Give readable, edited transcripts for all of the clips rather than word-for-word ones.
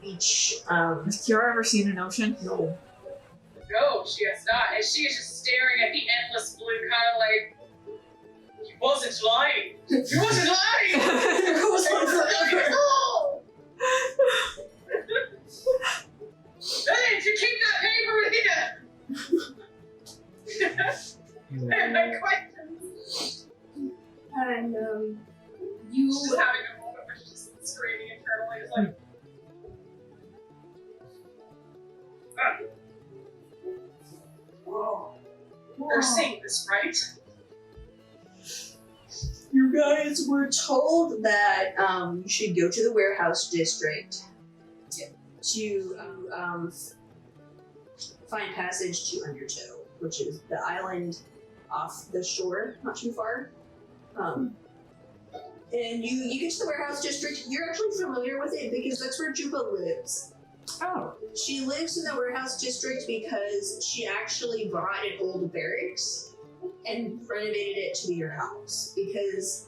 beach. Has Ciara ever seen an ocean? No. No, she has not. And she is just staring at the endless blue, kind of like, he wasn't lying. He wasn't lying! It goes on forever. No! Hey, did you keep that paper with you? I have questions. And She's just having a moment where she's just screaming internally. It's like, whoa. they're saying this, right? You guys were told that you should go to the warehouse district to find passage to Undertow, which is the island off the shore, not too far. And you get to the warehouse district. You're actually familiar with it because that's where Juba lives. Oh. She lives in the warehouse district because she actually bought an old barracks and renovated it to be her house because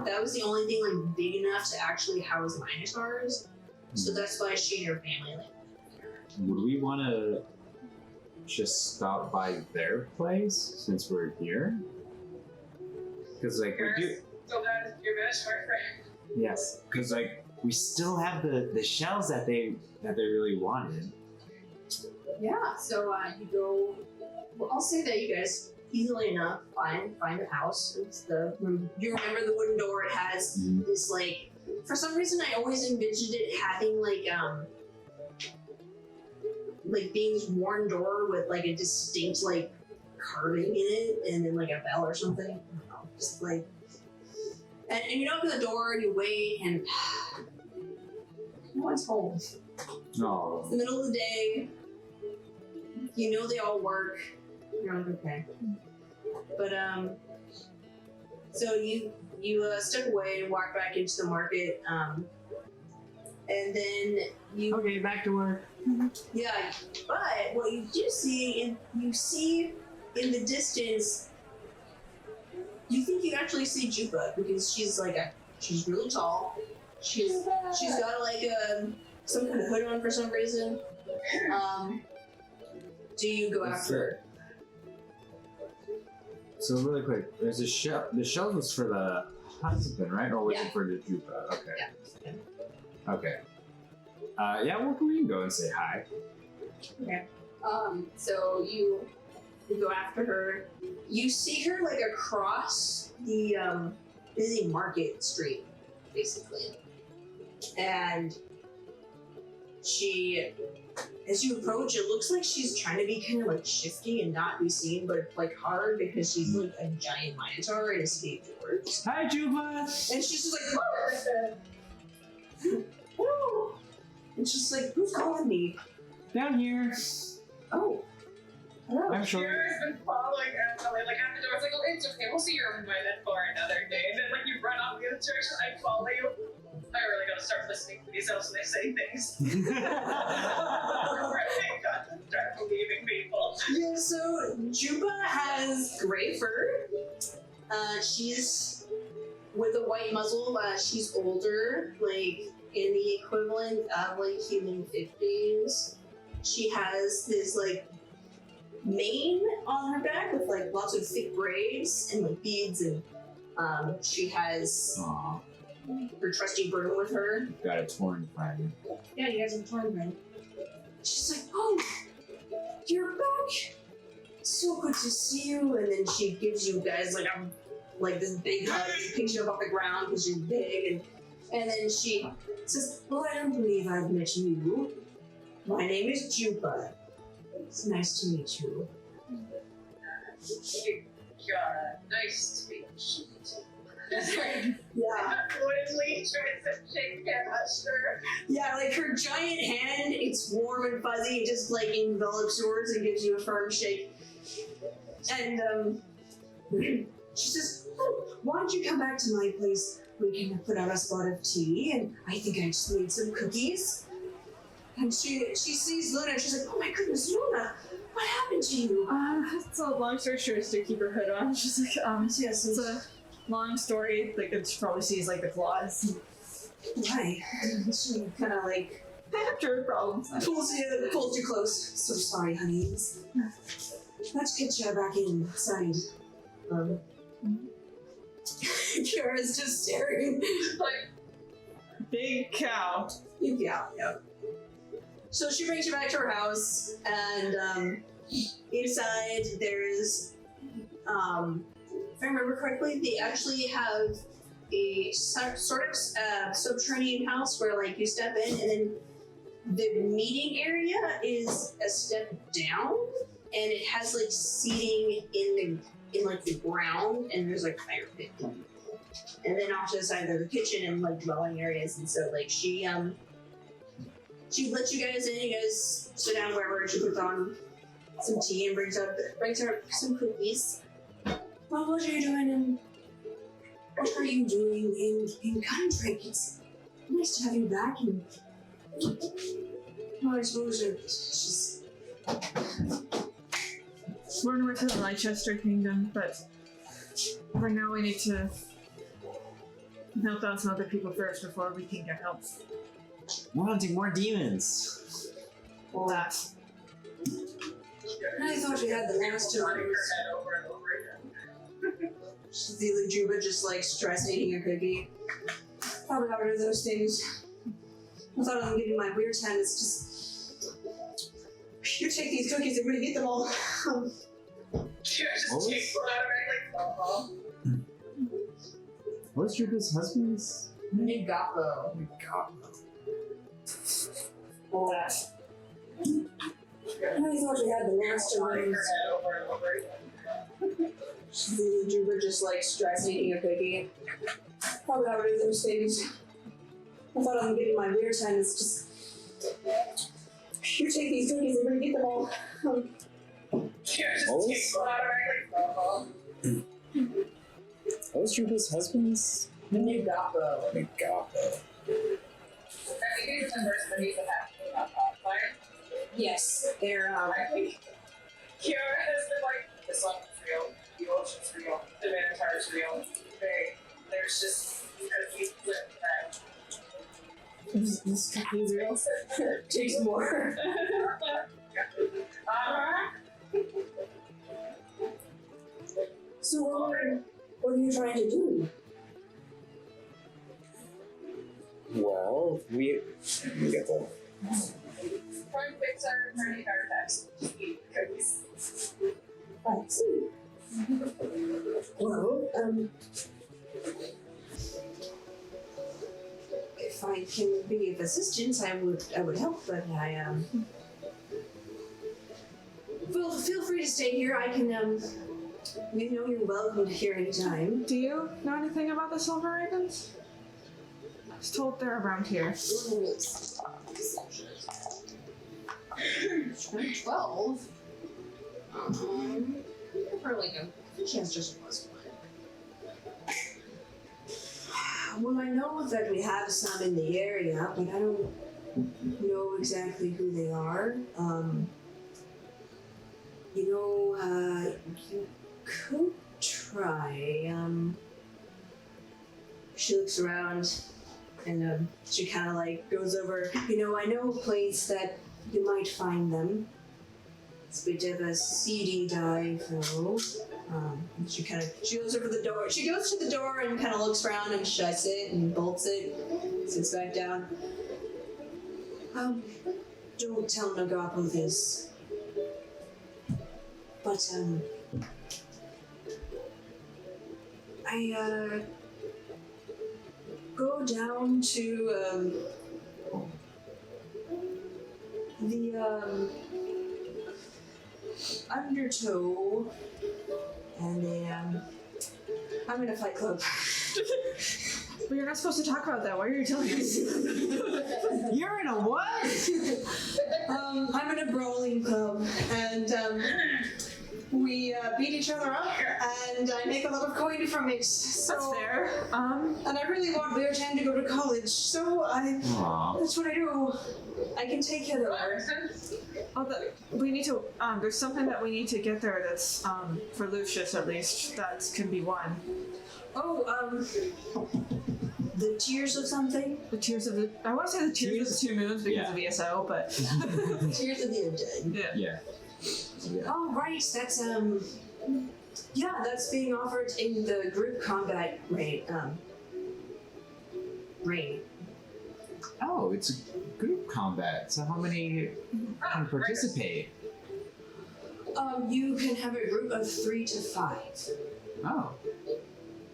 that was the only thing like big enough to actually house minotaurs. So that's why she and her family lived there. Would we want to just stop by their place since we're here? Because like we do. So that is your minotaur friend. Yes. Because like we still have the shells that they really wanted. Yeah, so you go. Well, I'll say that you guys easily enough find a house. It's you remember the wooden door? It has this like. For some reason, I always envisioned it having like being this worn door with like a distinct like carving in it, and then like a bell or something. I don't know, just like. And you open the door, and you wait, and no one's home. No. It's the middle of the day. You know they all work. You're like, okay. But, so you step away and walk back into the market, and then you... Okay, back to work. Yeah, but what you do see, you see in the distance, you think you actually see Juba, because she's really tall. She's got like some kind of hood on for some reason. Do you go after her? So really quick, there's a shell. The shell was for the husband, right? Or was Yeah. it for the Juba? Okay. Yeah. Okay. Yeah, well, we can go and say hi. Okay. So you go after her. You see her like across the busy market street, basically. And she, as you approach, it looks like she's trying to be kind of like shifty and not be seen, but like hard because she's like a giant minotaur in a stage words. Hi, Juba! And she's just like, woo! And she's like, who's calling me? Down here. Oh. Hello. I'm sure. Ciara's been following Emily, like at the door. It's like, oh, it's okay. We'll see your room by then for another day. And then like you run off the other direction, I follow you. I really gotta start listening to these elves when they say things. I really gotta start believing people. Yeah, so Juba has gray fur. She's with a white muzzle. She's older, like in the equivalent of like human 50s. She has this like mane on her back with like lots of thick braids and like beads, and she has Aw, her trusty broom with her. got a torn friend. Yeah, you guys have a tournament. She's like, oh, you're back. So good to see you. And then she gives you guys like this big hug, picks you up off the ground because you're big, and then she says, well, I don't believe I've met you. My name is Juba. It's nice to meet you. Ciara, nice to meet you. Yeah. Fluently tries to shake hands, sure. Yeah, like her giant hand, it's warm and fuzzy, it just like envelops yours and gives you a firm shake. And she says, oh, why don't you come back to my place? We can put out a spot of tea, and I think I just made some cookies. And she sees Luna, and she's like, oh my goodness, Luna, what happened to you? So long story short, is to keep her hood on. She's like, Yes, it's a long story. Like, she probably sees like the claws. Why? She kind of like They have druid problems. Pulls you close. So sorry, honey. Let's get you back inside. Ciara's just staring. Like, Big cow. Yeah. So she brings you back to her house, and inside there's, if I remember correctly, they actually have a sort of subterranean house where, like, you step in, and then the meeting area is a step down, and it has like seating in like the ground, and there's like fire pit. And then off to the side there's a kitchen and like dwelling areas, and so like she lets you guys in. You guys sit down wherever. She puts on some tea and brings her some cookies. Well, what are you doing in Gundrick? It's nice to have you back. And well, I suppose it's just We're north of the Leicester Kingdom, but for now we need to help out some other people first before we can get help. We're hunting more demons. That. I thought we had the last two. running her head over and over again. The Juba just like stress eating a cookie. Probably how to do those things. I thought I'm getting my weird time. It's just you take these cookies and really eat them all. She just takes one out of it, like, What's Juba's husband's name? Nigapo. That. I thought we had the last two running ones. her head over and over again. The Juba just like stress eating a cookie. Probably how to do those things. I thought I'm getting my weird time. It's just you take these cookies and really eat them all. She just takes one out of it, like, What's Juba's husband's Nigapo. I think he remembers that he's attached to that fire. Yes, they're I think Ciara has been like, the sun is real, the ocean's real, the Minotaur's real. There's just because he's lit that. This cookie's real. takes more. So what are you trying to do? Well, we get the Try and fix our credit card tax. Just eat cookies. I see. Well, if I can be of assistance, I would help, but well, feel free to stay here. I can, you know you're welcome here anytime. Do you know anything about the Silver Ravens? I was told they're around here. 12. For like a chance just plus one. Well, I know that we have some in the area, but I don't know exactly who they are. You could try. She looks around and she kind of like goes over. I know a place that you might find them. It's a bit of a seedy dive, though. She goes over the door. She goes to the door and kind of looks around and shuts it and bolts it. Sits back down. Don't tell Nagapo this. But, I, go down to, the, Undertow, and then, I'm in a fight club. But you're not supposed to talk about that. Why are you telling us? You're in a what? I'm in a brawling club, and, we beat each other up, and I make a lot of coin from it. So, That's fair. and I really want Beartan to go to college, so that's what I do. I can take care of her. We need to, there's something that we need to get there that's, for Lucius at least, that can be won. Oh, The tears of something? The tears of the... I want to say the tears of the 2 moons because of ESO, but... Tears of the Undead. Yeah. Oh, right, that's, yeah, that's being offered in the group combat raid. Oh, it's a group combat. So how many can participate? You can have a group of 3 to 5. Oh.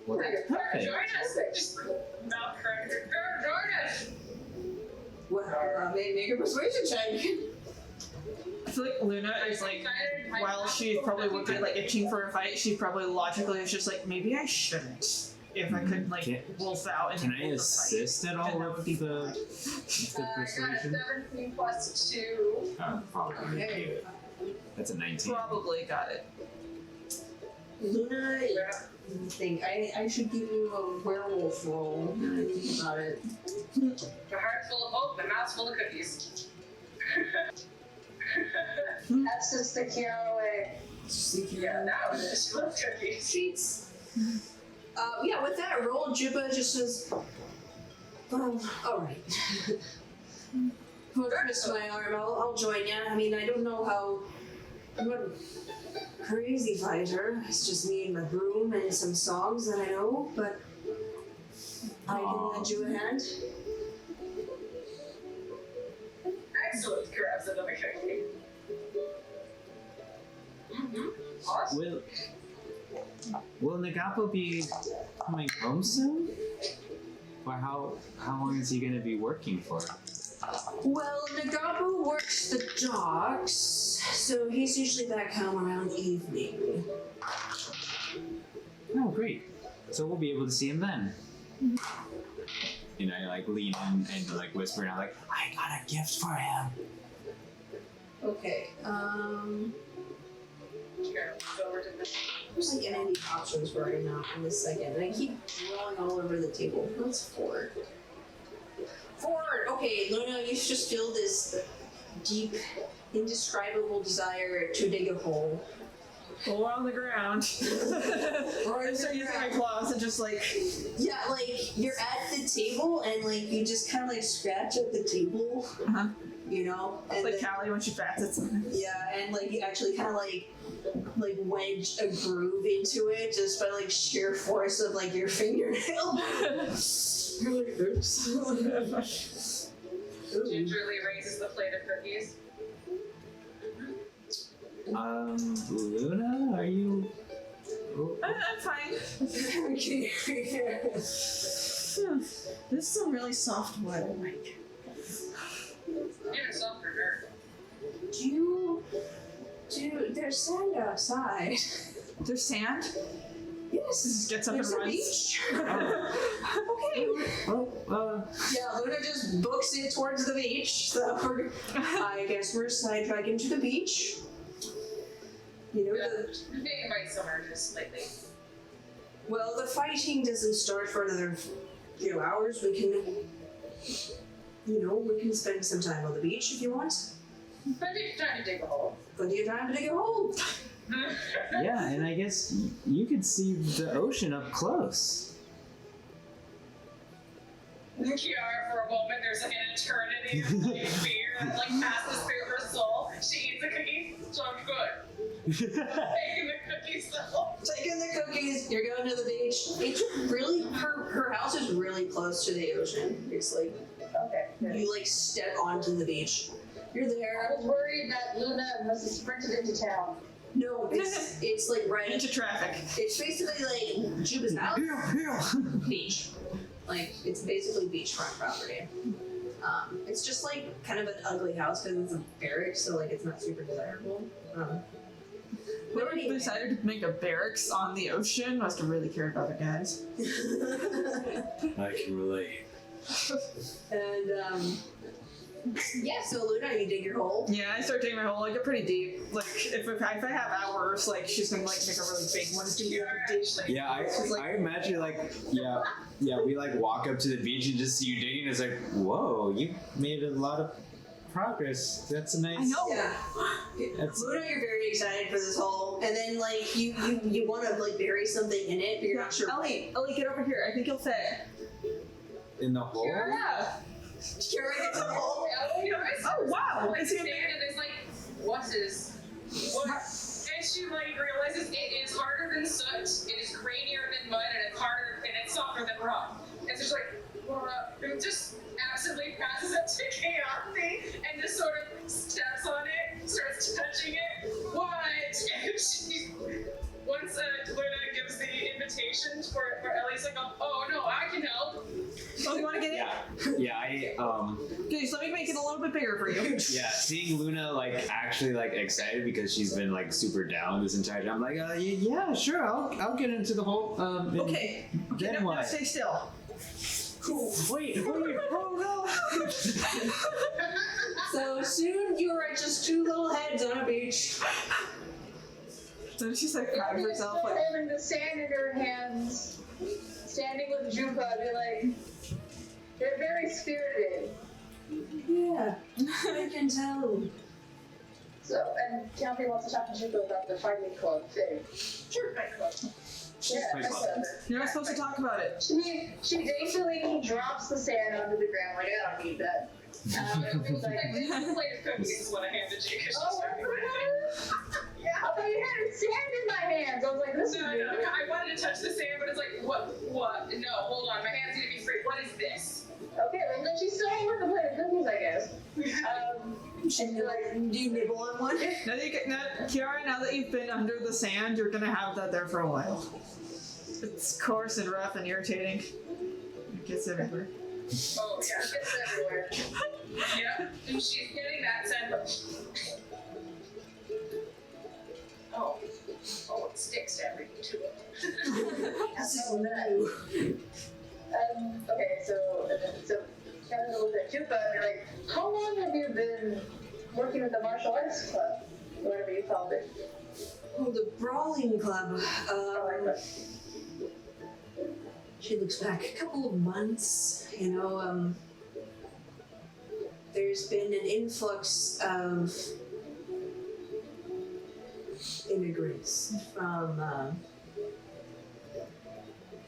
Well, that's perfect. Join us! Just mouth cracker. Join us! Well, make a persuasion check. I feel like Luna is like, while she's probably would be like itching for a fight, she probably logically is just like, maybe I shouldn't. If I could like wolf out and Can I wolf assist at all with the persuasion? 17 plus 2. Oh, probably. Okay. That's a 19. Probably got it. Luna, I think I should give you a werewolf roll. Now that I think about it. The heart's full of hope, the mouth's full of cookies. That's just the Kiara way. Yeah, now it is full of cookies. Sheets. Yeah, with that roll, Juba just says, well, alright. Put twist my arm, I'll join you. I mean, I don't know how... I'm not a crazy fighter. It's just me and my broom and some songs that I know, but I can lend you a hand. Excellent, grabs another cookie. Awesome. Will Nagapo be coming home soon? Or how long is he going to be working for? Well, Nagapo works the docks, so he's usually back home around evening. Oh, great. So we'll be able to see him then. You know, I like lean in and like whisper, and I'm like, I got a gift for him. Okay, there's like any options where I'm not in this second, and I keep rolling all over the table. What's 4? 4! Okay, Luna, you just feel this deep, indescribable desire to dig a hole. Hole on the ground. Or I start using my claws and just like... Yeah, like, you're at the table, and like, you just kind of like scratch at the table, you know? And like then, Callie when she bats at something. yeah, and like, you actually kind of like wedge a groove into it just by like sheer force of like your fingernail. You're like, oops. Gingerly raises the plate of cookies. Luna, are you... I'm fine. Okay. This is some really soft wood, I like. Even softer dirt. There's sand outside. There's sand? Yes. Gets up There's and a runs. beach. Okay. Yeah, Luna just books it towards the beach. So I guess we're sidetracking to the beach. You know, Maybe might somewhere just lately. well, the fighting doesn't start for another few hours. We can, we can spend some time on the beach if you want. Plenty of time to dig a hole. Plenty of time to dig a hole. Yeah, and I guess you could see the ocean up close. Kiara, for a moment, there's like an eternity of like fear that like passes through her soul. She eats a cookie, so I'm good. Taking the cookies though. Taking the cookies. You're going to the beach. It's really her house is really close to the ocean. It's like you like step onto the beach. You're there. I was worried that Luna must have sprinted into town. No, it's like right Into traffic. It's basically like Juba's house. Beach. Like it's basically beachfront property. It's just like kind of an ugly house because it's a barracks, so like it's not super desirable. Whoever decided to make a barracks on the ocean must have really cared about the guys. I can relate. And yeah, so Luna, you dig your hole. Yeah, I start digging my hole. I get pretty deep. Like if I have hours, like she's gonna like make a really big one. It's gonna be really deep. Yeah, I imagine like we like walk up to the beach and just see you digging. It's like, whoa, you made a lot of progress. That's a nice. I know. Yeah. Luna, you're very excited for this hole, and then like you want to like bury something in it, but you're not sure. Ellie, get over here. I think you'll fit. in the hole? Yeah. Ciara gets a hole. Oh, wow. Like, Is he a stand and it's like, what? And she like realizes it is harder than soot, it is grainier than mud, and it's harder and it's softer than rock. And so she's like, and just absolutely passes it to Keyanthi and just sort of steps on it, starts touching it. What? And she, once Luna gives the invitation for Ellie's like, oh no, I can help. Oh, you want to get it? Yeah, Okay, so let me make it a little bit bigger for you. yeah, seeing Luna like actually like excited because she's been like super down this entire time. I'm like, yeah, sure, I'll get into the hole. Okay. Then Now what? stay still. Wait, oh no! So soon you are just two little heads on a beach. So she's like proud of herself. Like, holding the sand in her hands, standing with Jupa, be like, they're very spirited. Yeah, I can tell. So, and Keyanthi wants to talk to Jupa about the fighting club thing. Sure. Yeah, Fight that's club. it. you're not supposed to talk about it. She daintily drops the sand onto the ground, like, I don't need that. It's like, this plate of cookies is what I handed you because Oh, yeah. I thought you had sand in my hands. I was like, this is No, weird. I wanted to touch the sand, but it's like, what? No, hold on, my hands need to be free. What is this? Okay, well then she's starting with the plate of cookies, I guess. And you're like, Do you nibble on one? Now that Kiara, now that you've been under the sand, you're gonna have that there for a while. It's coarse and rough and irritating. It gets everywhere. Oh, yeah. it's everywhere. Yeah, and she's getting that sand, but... Oh, it sticks to everything, too. This is new. Okay, so Kevin looked at Jupa and you're like, how long have you been working with the martial arts club? Or whatever you called it. Oh, the brawling club. She looks back a couple of months. You know, there's been an influx of immigrants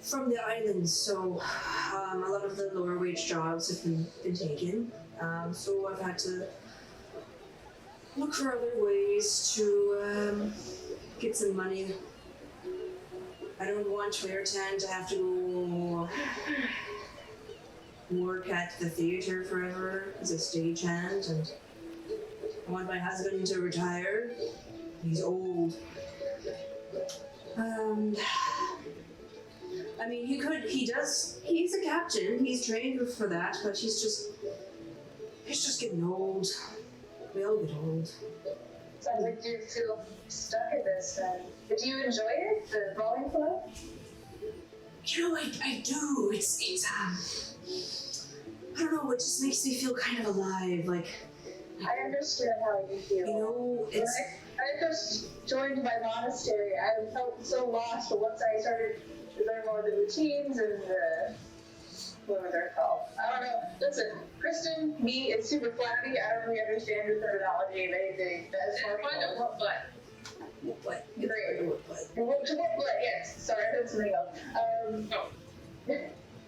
from the islands, so a lot of the lower wage jobs have been taken. So I've had to look for other ways to get some money. I don't want Clairton to have to go work at the theater forever as a stagehand, and I want my husband to retire. He's old. I mean, he's a captain, he's trained for that, but he's just getting old. We all get old. Sounds like you feel stuck in this then. But do you enjoy it, the brawling club? You know, I do. It's I don't know, it just makes me feel kind of alive, like, I understand how you feel. you know, When it's, I first joined my monastery, I felt so lost, but once I started to learn more of the routines and whatever they're called. I don't know. Listen, Kristin, me, it's super flabby. I don't really understand the terminology of anything that is Find out what. what? Great. What? To what, yes. Sorry, I heard something else.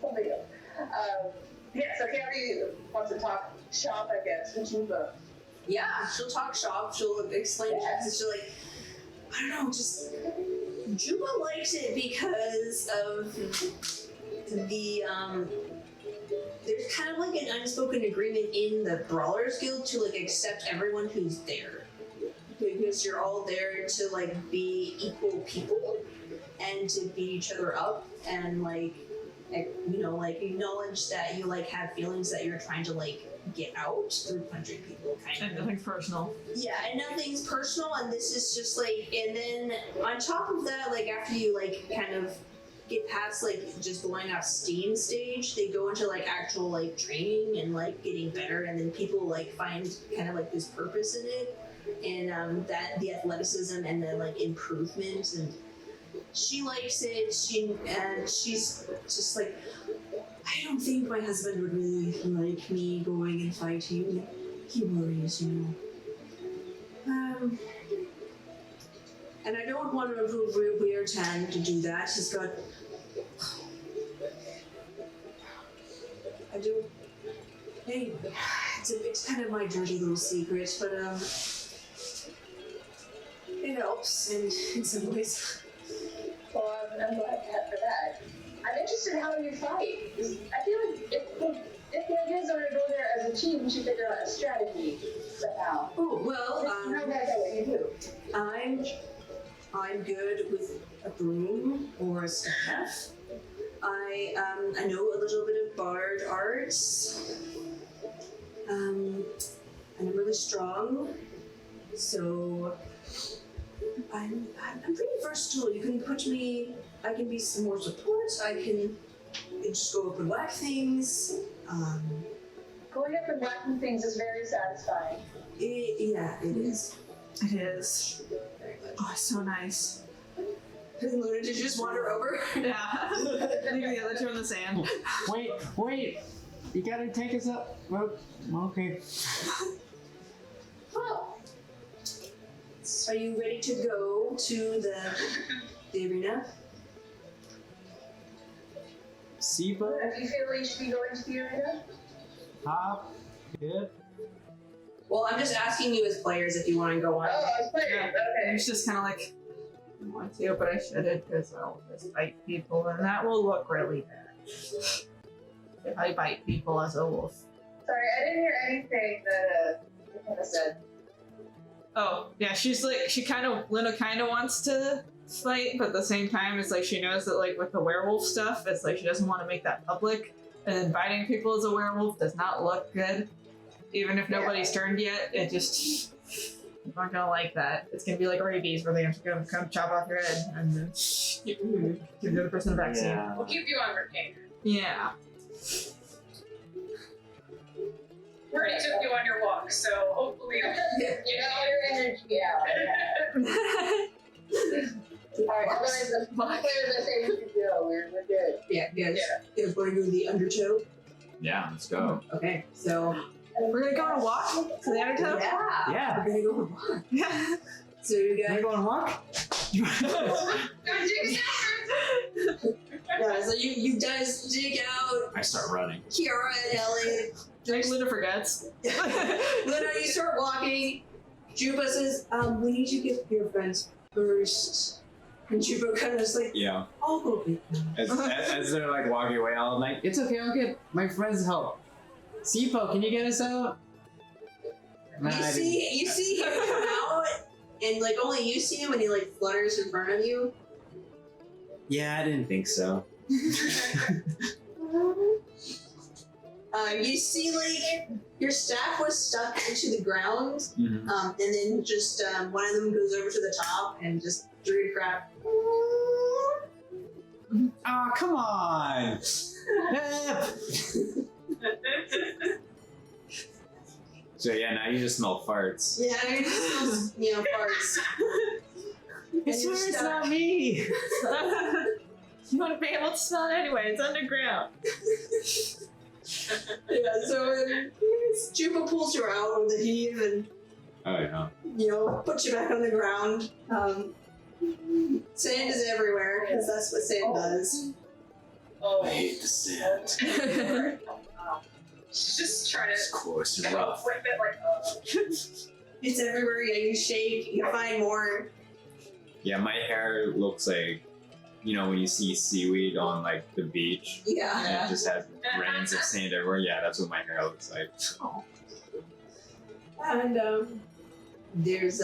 Something else. Yeah, so Keyanthi wants to talk shop, I guess, with Jupa. Yeah, she'll talk shop, she'll explain things, she'll like, I don't know, just, Juba likes it because of the, there's kind of like an unspoken agreement in the Brawlers Guild to like accept everyone who's there. Because you're all there to like be equal people and to beat each other up and like, you know, like acknowledge that you like have feelings that you're trying to like get out through punching people, kind And of. nothing's personal. Yeah, and nothing's personal, and this is just like, and then on top of that, like after you like kind of get past like just blowing off steam stage, they go into like actual like training and like getting better, and then people like find kind of like this purpose in it, and that the athleticism and the like improvement, and she likes it. She's just like, I don't think my husband would really like me going and fighting. He worries, you know. And I don't want to improve Weird Tan to do that. He's got I do. Hey, it's kind of my dirty little secret, but it helps in some ways. Well, I'm glad for that. I'm interested in how you fight. I feel like if the ideas are to go there as a team, we should figure out a strategy somehow. Oh well, How about what you do? I'm good with a broom or a staff. I know a little bit of bard arts. And I'm really strong, so I'm pretty versatile. You can put me. I can be some more support. I can just go up and whack things. Going up and whacking things is very satisfying. Yeah, it is. It is. Oh, so nice. And Luna, did you just wander over? Yeah. Leave the other two in the sand. Wait! You gotta take us up. Well, okay. Well, are you ready to go to the arena? Siva? Do you feel we should be going to the arena? Hop? Hit? Well, I'm just asking you as players if you want to go on. Oh, it's players. And Okay. it's just kind of like, I want to, but I shouldn't because I'll just bite people, and that will look really bad. If I bite people as a wolf. Sorry, I didn't hear anything that Mckenna said. Oh, yeah, Luna kind of wants to fight, but at the same time, it's like she knows that, like, with the werewolf stuff, it's like she doesn't want to make that public, and then biting people as a werewolf does not look good. Even if nobody's turned yet, it just... I'm not gonna like that. It's gonna be like rabies, where they have to come chop off your head, and then give the other person a vaccine. Yeah. We'll keep you on retainer. Yeah. We already took you on your walk, so hopefully You know your energy out. Alright, otherwise the players are saying we should go. We're good. Yeah, you guys want to go to the undertow? Yeah, let's go. Okay, so We're gonna go on a walk to the undertow? Yeah. we're gonna go on a walk. Yeah. So you Can I guys, go on walk? yeah, so you guys dig out I start running. Ciara and Ellie. Like Luna forgets. Luna, you start walking. Juba says, we need to get your friends first. And Juba kind of is like, Yeah. I'll go with them. As they're like walking away, I'm like, it's okay, I'll get my friend's help. Sipo, can you get us out? Nah, You see him come out, and like only you see him, and he like flutters in front of you. Yeah, I didn't think so. You see like your staff was stuck into the ground, Mm-hmm. and then just one of them goes over to the top and just threw a crap. Oh, come on! So yeah, now you just smell farts. Yeah, I mean, just farts. I swear it's not me! You want to be able to smell it anyway, it's underground. Yeah, so Juba pulls you out with a heave and Oh yeah. puts you back on the ground. Sand is everywhere because that's what sand does. I hate the sand. just trying to It's coarse and rough. rip it like, It's everywhere. Yeah, you shake, you find more. Yeah, my hair looks like, when you see seaweed on like the beach. Yeah. And it just has grains of sand everywhere. Yeah, that's what my hair looks like. And there's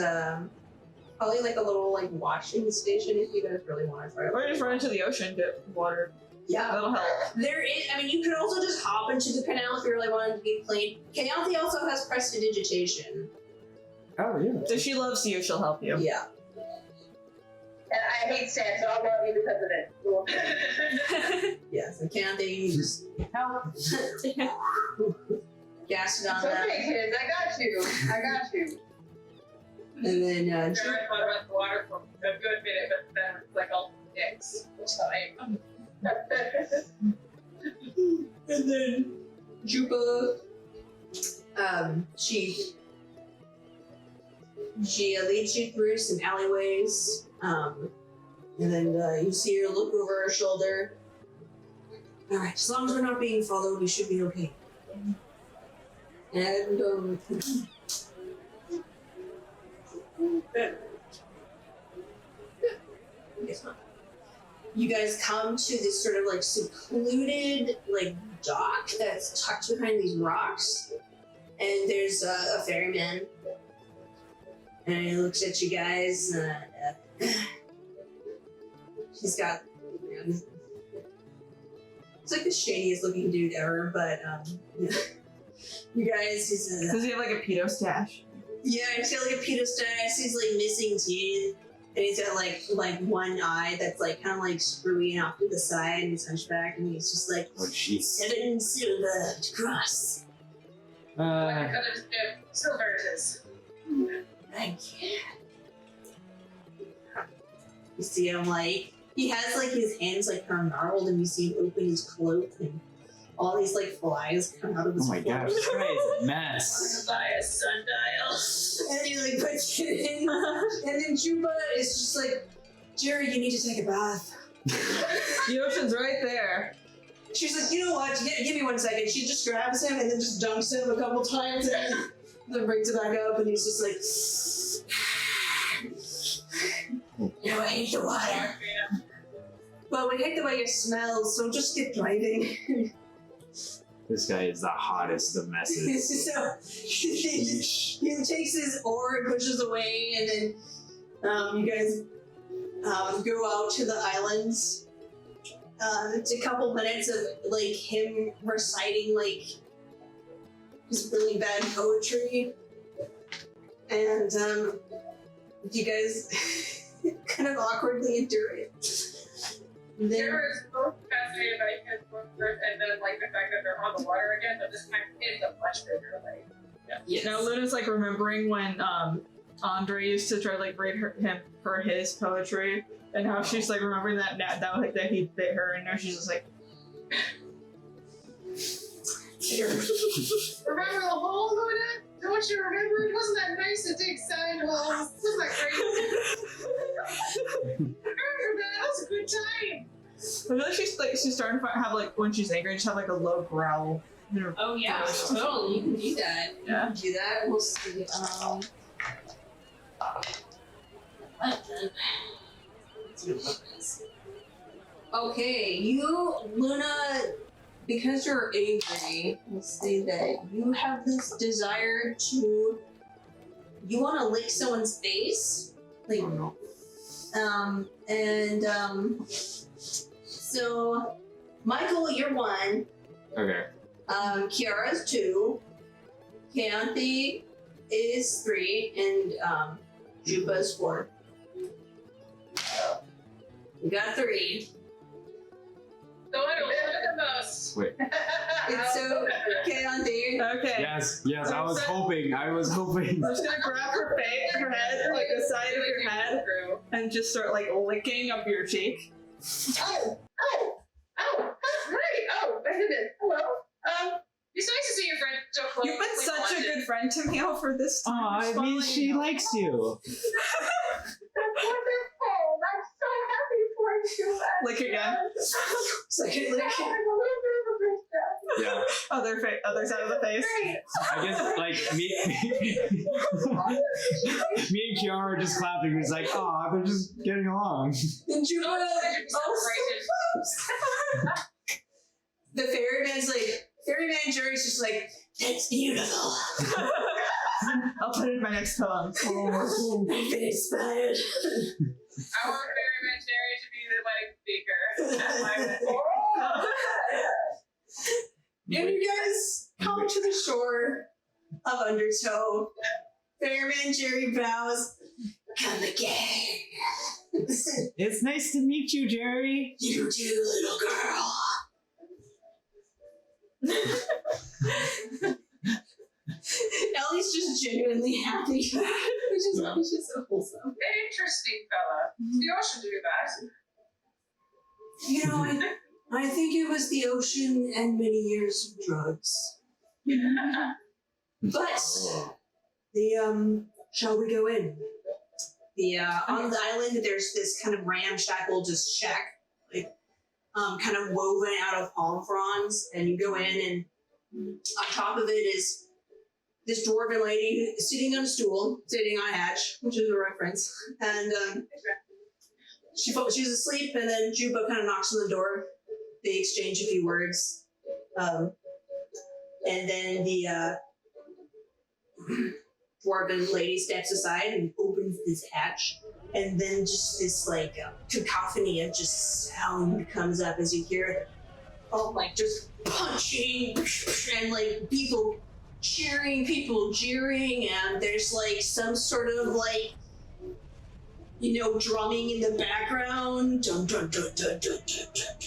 probably like a little like washing station if you guys really want to try it. Or just run into the ocean, get water. Yeah. That'll help. There is, you could also just hop into the canal if you really wanted to be clean. Keyanthi also has prestidigitation. Oh yeah. So she loves you, she'll help you. Yeah. And I hate sand, so I'll love you because of it. Yeah, so Keyanthi just help. Gas it on It's that. okay, kids. I got you. And then, I thought about the water for a good minute, but then it's like all dicks. Time. and then Juba, she leads you through some alleyways, and then you see her look over her shoulder. Alright, as long as we're not being followed, we should be okay. And, guess not. You guys come to this sort of like secluded like dock that's tucked behind these rocks, and there's a ferryman, and he looks at you guys. He's got, it's like the shadiest looking dude ever, but you guys, Does he have like a pedo stash? yeah, he's got like a pedo stash. He's like missing teeth. And he's got like one eye that's like kind of like screwy off to the side, and he's hunchback, and he's just like, Oh jeez. 7 silver to cross. What color silver it is? Thank you. You see him like, he has like his hands like kind of gnarled, and you see him open his cloak, and all these like flies come out of his Oh my gosh, this guy is a mess. Buy a sundial. And he like puts it in, and then Juba is just like, Jerry, you need to take a bath. The ocean's right there. She's like, you know what? Give me 1 second. She just grabs him and then just dunks him a couple times and then brings it back up, and he's just like, you know, I hate the water. Well, we hate the way it smells, so just get driving. This guy is the hottest of messes. So he takes his oar and pushes away, and then you guys go out to the islands. It's a couple minutes of like him reciting like his really bad poetry, and you guys kind of awkwardly endure it. Then, Sarah is both fascinated by his book and then like the fact that they're on the water again, but this time it's a much bigger like. yes. Now Luna's like remembering when Andre used to try to like read him for his poetry, and how she's like remembering that now that he bit her, and now she's just like, Remember the hole, Luna? Don't you remember? It wasn't that nice to dig sand holes. Wasn't that crazy? I remember that. That was a good time. I feel like she's starting to have like when she's angry, just have like a low growl. Oh yeah, totally. You can do that. Yeah. You can do that. We'll see. Okay, you, Luna, because you're angry, let's say that you have this desire to, you want to lick someone's face, like, so, Michael, you're 1. Okay. Kiara's 2. Keyanthi is 3, and Juba's 4. We got 3. The one who lived the most. Wait. It's so Keyanthi. Okay. Yes, I was hoping. I'm just gonna grab her face, her head, like the side of your head, and just start like licking up your cheek. Oh, right. Oh, I did it. Hello. It's nice to see your friend so close. You've been such a good friend to me over this time. Aw, it means she likes you. That's wonderful. I'm so happy for you. Lick again. Second lick. Yeah. Other side of the face. I guess like me and Kiara are just clapping. It's like, oh, they're just getting along. And Juba the ferryman Jerry's just like, that's beautiful. I'll put it in my next poem. I've been inspired. I want Ferryman Jerry to be the wedding speaker. And you guys come to the shore of Undertow. Ferryman Jerry bows. Come again. It's nice to meet you, Jerry. You too, little girl. Ellie's just genuinely happy, which is so wholesome. Interesting fella. The ocean do that. You know, I think it was the ocean and many years of drugs. But shall we go in? On the island, there's this kind of ramshackle just shack, like kind of woven out of palm fronds, and you go in, and on top of it is this dwarven lady sitting on a stool, sitting on a hatch, which is a reference, and she's asleep, and then Juba kind of knocks on the door. They exchange a few words, and then the dwarven lady steps aside and opens this hatch, and then just this like cacophony of just sound comes up as you hear like just punching and like people cheering, people jeering, and there's like some sort of like, you know, drumming in the background. Dun, dun, dun, dun, dun, dun, dun.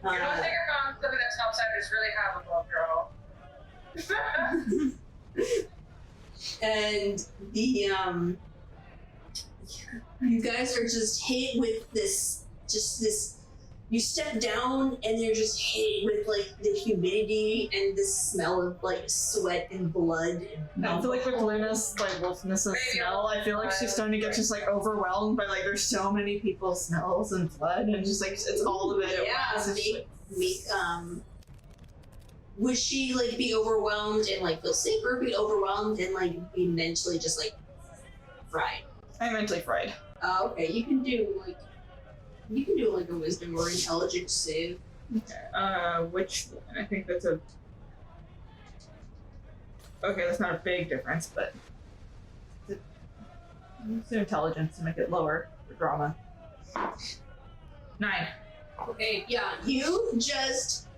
You know, I think I found something that helps out is really have a love girl. And the you guys are just hit with this, you step down and you're just hit with like the humidity and the smell of like sweat and blood. And I feel like with Luna's like wolfness of smell, I feel like she's starting to get just like overwhelmed by like there's so many people's smells and blood and just like it's all of it at once. It's would she like be overwhelmed and like feel sick, or be overwhelmed and like be mentally just like fried? I'm mentally fried. Okay, you can do like a wisdom or intelligence save. Okay. Which one? I think that's a. Okay, that's not a big difference, but it's intelligence to make it lower for drama. 9. Okay, yeah, you just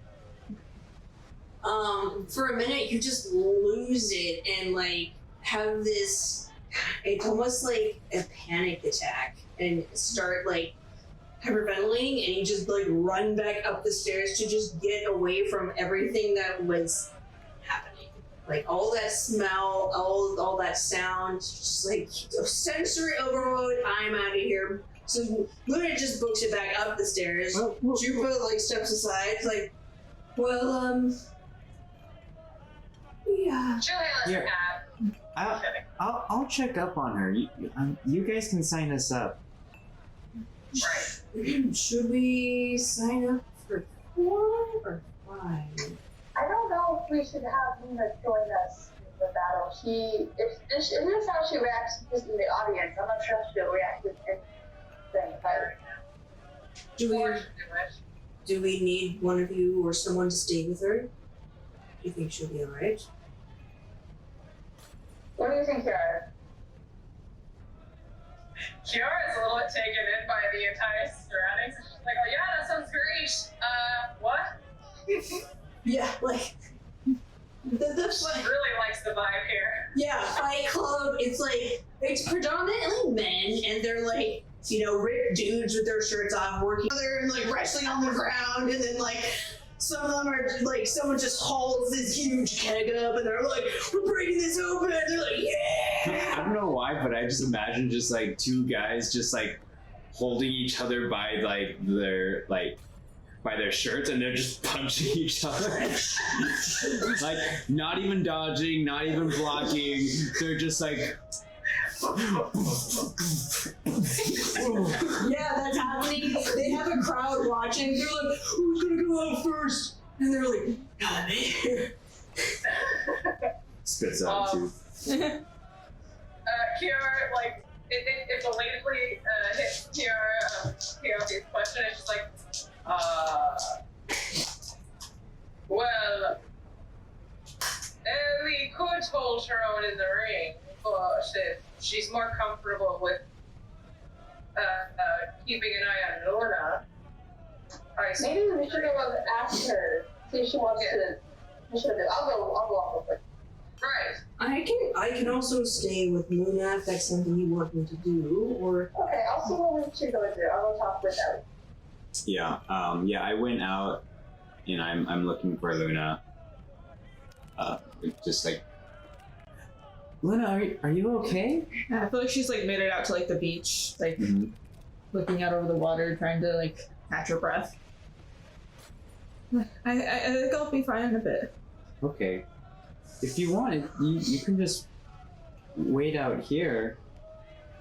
for a minute you just lose it and like have this, it's almost like a panic attack, and start like hyperventilating, and you just like run back up the stairs to just get away from everything that was happening. Like all that smell, all that sound, just like sensory overload. I'm out of here. So Luna just books it back up the stairs. Juba like steps aside, like, well, yeah. She'll handle Yeah. I'll check up on her. You guys can sign us up. Right. Should we sign up for 4 or 5? I don't know if we should have Luna join us in the battle. If this is how she reacts just in the audience, I'm not sure how she'll react in the fight. Do we need one of you or someone to stay with her? Do you think she'll be alright? What do you think, Ciara? Ciara's a little bit taken in by the entire surroundings. She's like, oh yeah, that sounds great. What? Yeah, like She really likes the vibe here. yeah, Fight Club. It's predominantly men, and they're like, you know, ripped dudes with their shirts off, working together and like wrestling on the ground, and then like some of them are like, someone just hauls this huge keg up, and they're like, we're breaking this open. And they're like, yeah. I don't know why, but I just imagine just like 2 guys just like holding each other by like their shirts, and they're just punching each other. Like not even dodging, not even blocking. They're just like. Yeah, that's happening. They have a crowd watching. They're like, who's gonna go out first? And they're like, not me. Spits out too. Ciara, like, if the lady hits Ciara, Keyanthi's question, it's just like, well, Ellie could hold her own in the ring, but if she's more comfortable with keeping an eye on Luna, Maybe we should have asked her, see if she wants to. I'll go off with her. Right. I can also stay with Luna if that's something you want me to do, or Okay, I'll see what we should go do. I'll go talk with Ellie. Yeah. I went out, and I'm looking for Luna. Just like, Luna, are you okay? I feel like she's like made it out to like the beach, like looking out over the water, trying to like catch her breath. I think I'll be fine in a bit. Okay. If you want it, you can just wait out here.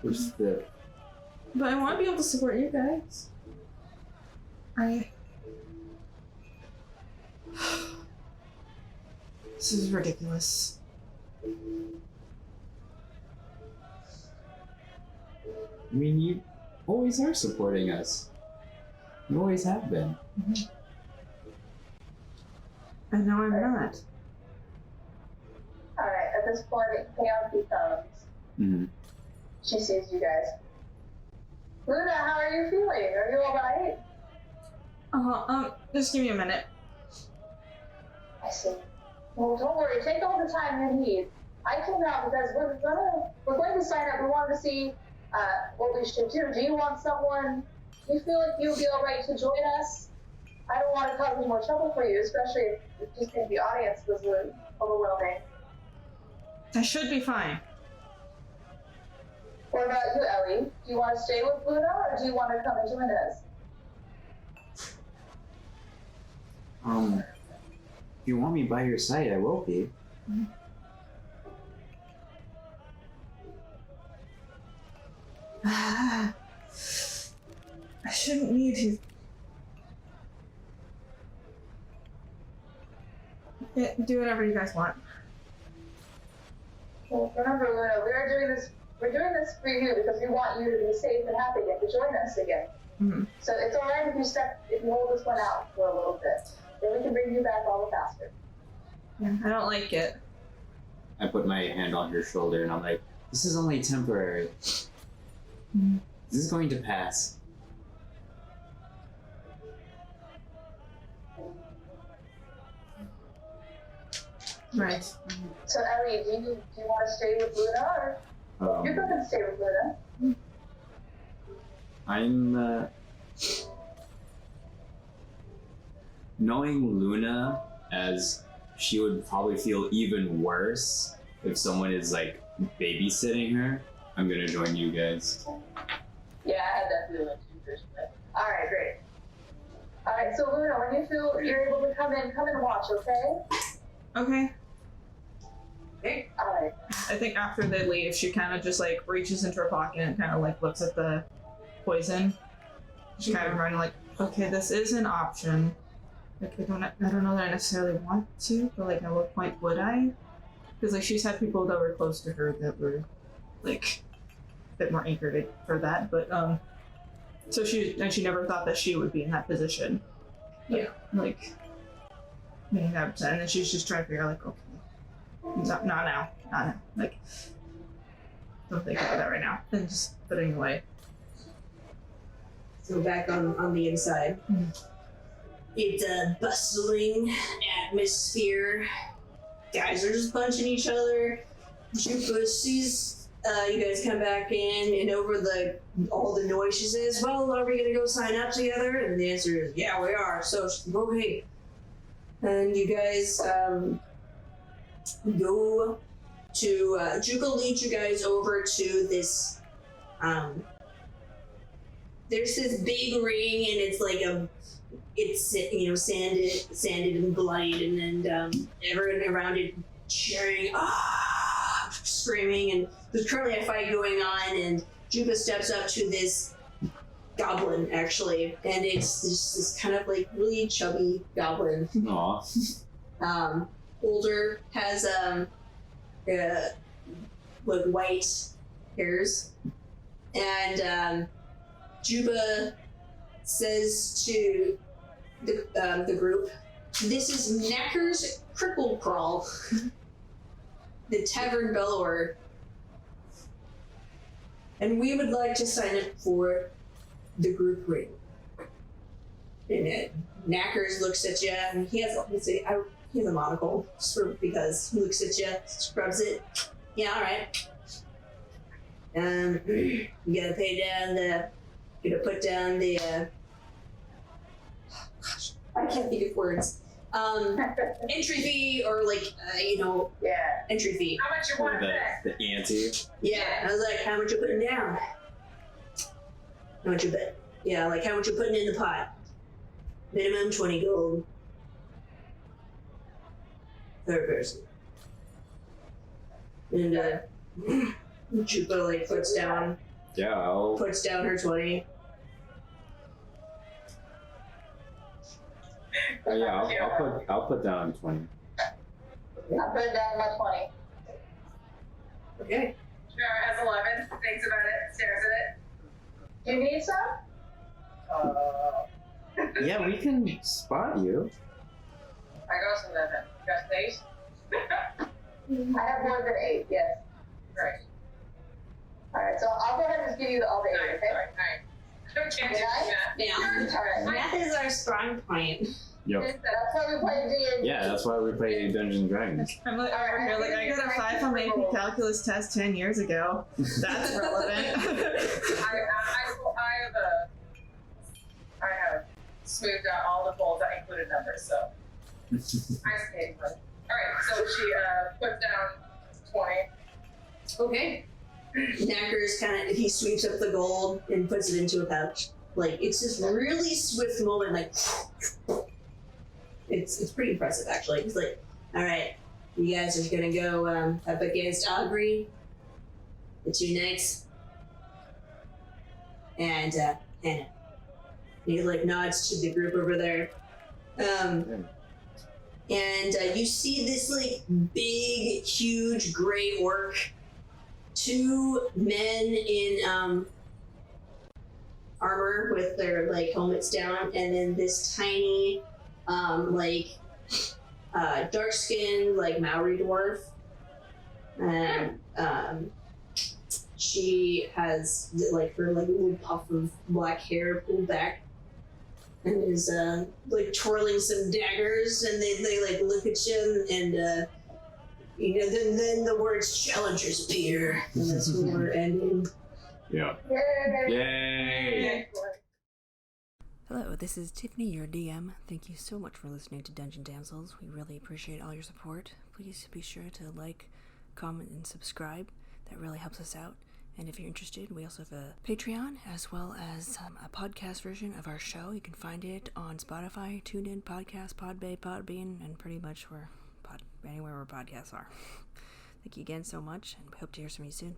But I want to be able to support you guys. This is ridiculous. I mean, you always are supporting us. You always have been. And now I'm not. Alright, at this point, Keyanthi comes. Mm-hmm. She sees you guys. Luna, how are you feeling? Are you alright? Just give me a minute. I see. Well, don't worry. Take all the time you need. I came out because we're going to sign up. We wanted to see what we should do. Do you want someone? Do you feel like you'll be all right to join us? I don't want to cause any more trouble for you, especially if just think the audience was overwhelming. I should be fine. What about you, Ellie? Do you want to stay with Luna, or do you want to come and join us? If you want me by your side, I will be. I shouldn't need to. Yeah, do whatever you guys want. Well, remember, Luna, we're doing this for you because we want you to be safe and happy and to join us again. Mm-hmm. So it's alright if you hold this one out for a little bit. Then we can bring you back all the faster. Yeah, I don't like it. I put my hand on her shoulder and I'm like, this is only temporary. This is going to pass. Right. So Ellie, do you want to stay with Luna, or you can stay with Luna? I'm knowing Luna as she would probably feel even worse if someone is like babysitting her. I'm gonna join you guys. Yeah, I had that feeling too, personally. Alright, great. Alright, so Luna, when you feel you're able to come and watch, okay? Okay. Alright. I think after they leave, she kind of just like reaches into her pocket and kind of like looks at the poison. She's kind of running like, okay, this is an option. Like I don't know that I necessarily want to, but like at what point would I? Because like she's had people that were close to her that were like a bit more anchored for that, but so she never thought that she would be in that position. Yeah. Like making that upset, and then she's just trying to figure out like, okay, not now. Like, don't think about that right now. And just put it away. So back on the inside. It's a bustling atmosphere. Guys are just punching each other. Jupa sees you guys come back in, and over all the noise she says, well, are we gonna go sign up together? And the answer is, yeah, we are. So she's like, okay. And you guys go to Jupa leads you guys over to this there's this big ring, and it's like it's sanded and bloodied, and then everyone around it cheering, screaming, and there's currently a fight going on, and Jupa steps up to this goblin, actually, and it's this kind of like really chubby goblin. Aw. Older, has like white hairs, and Juba says to the group, "This is Knacker's Cripple Crawl, the tavern bellower, and we would like to sign up for the group ring." And Knackers looks at you, and he has a monocle, sort of, because he looks at you, scrubs it. Yeah, all right. You gotta put down the. Gosh, I can't think of words. Entry fee, or like Yeah. entry fee. How much you want to bet? The ante. Yeah, I was like, how much you putting down? How much you bet? Yeah, like how much you putting in the pot? Minimum 20 gold. Third person. And Chupa like puts down Yeah, I'll her 20. Yeah, I'll put down 20. I'm putting down my 20. Okay. Ciara has 11. Thinks about it. Stares at it. Do you need some? Yeah, we can spot you. I got some then. You got space? I have more than 8, yes. Right. Alright, so I'll go ahead and just give you all the 8, Nine. okay? Sorry, 9. I can't do Nine? that. Yeah. Alright. Math is our strong point. Yep. That's why we play D&D. Yeah, that's why we play Dungeons and Dragons. I'm like over here, like I got a 5 on my AP calculus test 10 years ago. That's relevant. I have smoothed out all the folds that included numbers, so I skated. Alright, so she puts down 20. Okay. Knacker's he sweeps up the gold and puts it into a pouch. Like, it's this really swift moment, like, it's pretty impressive, actually. He's like, alright, you guys are gonna go up against Aubrey, the 2 knights, and Hannah. He like nods to the group over there. And you see this like big, huge gray orc, 2 men in armor with their like helmets down, and then this tiny dark skinned like Maori dwarf. And she has like her like little puff of black hair pulled back and is like twirling some daggers, and they like look at you and then the words challengers appear, and that's when we're ending. Yeah. Yay! Hello, this is Tiffany, your DM. Thank you so much for listening to Dungeon Damsels. We really appreciate all your support. Please be sure to like, comment, and subscribe. That really helps us out. And if you're interested, we also have a Patreon as well as a podcast version of our show. You can find it on Spotify, TuneIn, Podcast, Podbean, and pretty much anywhere where podcasts are. Thank you again so much, and we hope to hear from you soon.